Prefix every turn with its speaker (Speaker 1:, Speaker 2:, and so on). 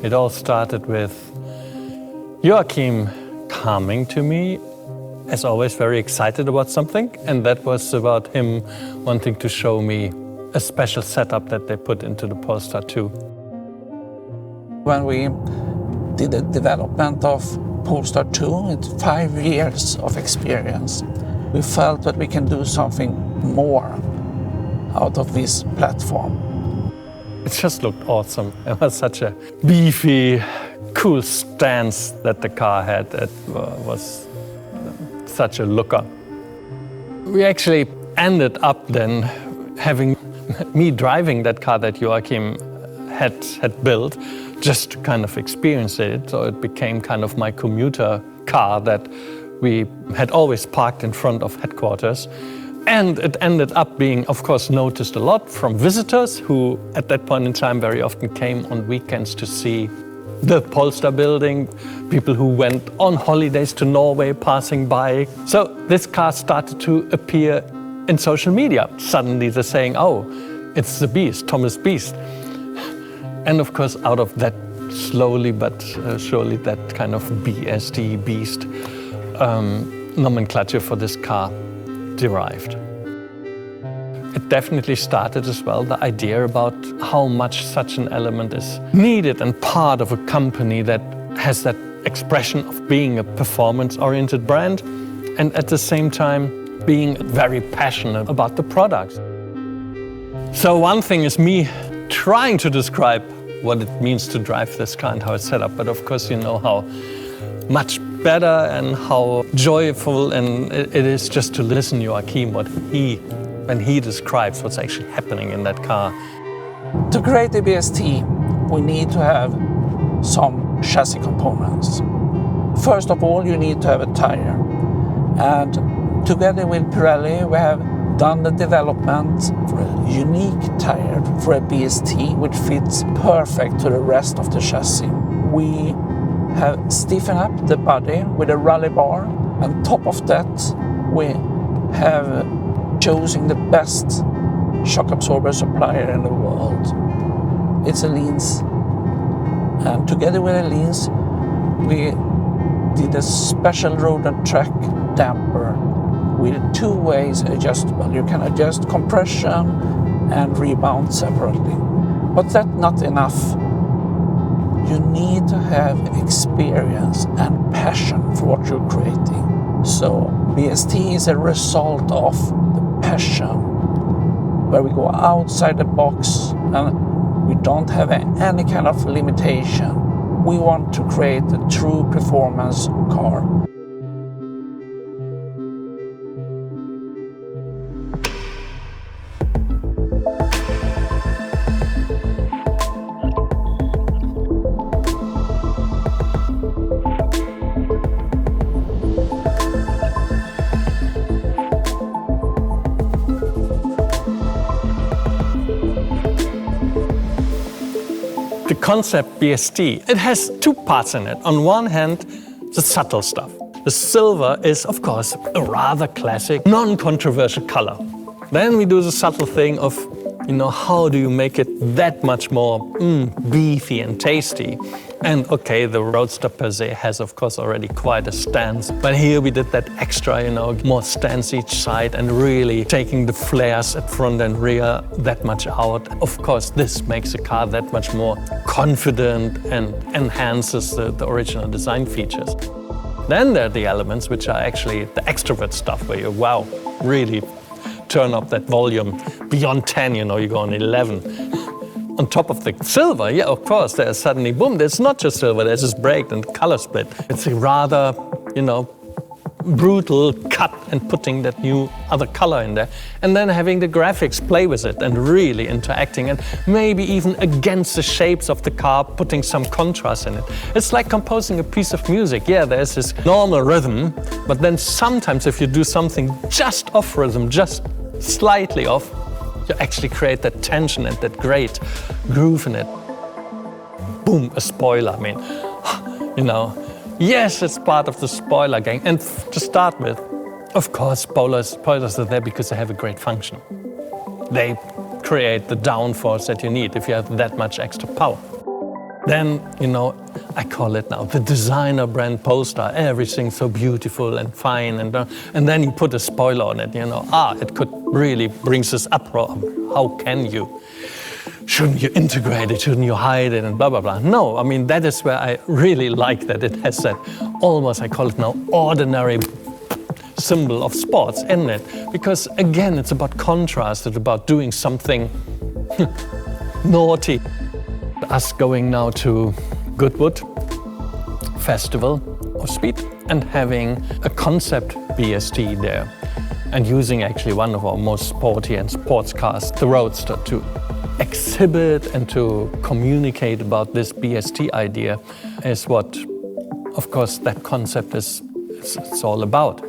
Speaker 1: It all started with Joachim coming to me, as always, very excited about something, and that was about him wanting to show me a special setup that they put into the Polestar 2.
Speaker 2: When we did the development of Polestar 2, it's 5 years of experience. We felt that we can do something more out of this platform.
Speaker 1: It just looked awesome. It was such a beefy, cool stance that the car had. It was such a looker. We actually ended up then having me driving that car that Joachim had built, just to kind of experience it. So it became kind of my commuter car that we had always parked in front of headquarters. And it ended up being, of course, noticed a lot from visitors who at that point in time very often came on weekends to see the Polestar building, people who went on holidays to Norway passing by. So this car started to appear in social media. Suddenly they're saying, oh, it's the Beast, Thomas Beast. And of course, out of that, slowly but surely, that kind of BST, Beast, nomenclature for this car derived. It definitely started as well the idea about how much such an element is needed and part of a company that has that expression of being a performance-oriented brand and at the same time being very passionate about the products. So one thing is me trying to describe what it means to drive this car and how it's set up, but of course you know how much better and how joyful and it is just to listen to Joachim when he describes what's actually happening in that car.
Speaker 2: To create a BST, we need to have some chassis components. First of all, you need to have a tire. And together with Pirelli, we have done the development for a unique tire for a BST which fits perfect to the rest of the chassis. We have stiffened up the body with a rally bar. On top of that, we have chosen the best shock absorber supplier in the world. It's a Linz. And together with a Linz, we did a special road and track damper with 2 ways adjustable. You can adjust compression and rebound separately. But that's not enough. You need to have experience and passion for what you're creating. So BST is a result of the passion, where we go outside the box and we don't have any kind of limitation. We want to create a true performance car.
Speaker 1: The concept BST, it has 2 parts in it. On one hand, the subtle stuff. The silver is, of course, a rather classic, non-controversial color. Then we do the subtle thing of, how do you make it that much more beefy and tasty? And okay, the Roadster per se has, of course, already quite a stance. But here we did that extra, more stance each side and really taking the flares at front and rear that much out. Of course, this makes the car that much more confident and enhances the original design features. Then there are the elements which are actually the extrovert stuff where you, really turn up that volume beyond 10, you go on 11. On top of the silver, of course, there's suddenly, boom, there's not just silver, there's this break and color split. It's a rather, brutal cut and putting that new other color in there. And then having the graphics play with it and really interacting and maybe even against the shapes of the car, putting some contrast in it. It's like composing a piece of music. Yeah, there's this normal rhythm, but then sometimes if you do something just off rhythm, just slightly off, you actually create that tension and that great groove in it. Boom, a spoiler. Yes, it's part of the spoiler gang. And to start with, of course, spoilers are there because they have a great function. They create the downforce that you need if you have that much extra power. Then, I call it now the designer brand Polestar. Everything's so beautiful and fine, and then you put a spoiler on it. It could really brings us uproar. How can you? Shouldn't you integrate it? Shouldn't you hide it? And blah blah blah. No, I mean that is where I really like that it has that almost, I call it now, ordinary symbol of sports in it, because again it's about contrast. It's about doing something naughty. Us going now to Goodwood Festival of Speed and having a concept BST there, and using actually one of our most sporty and sports cars, the Roadster, to exhibit and to communicate about this BST idea is what, of course, that concept is it's all about.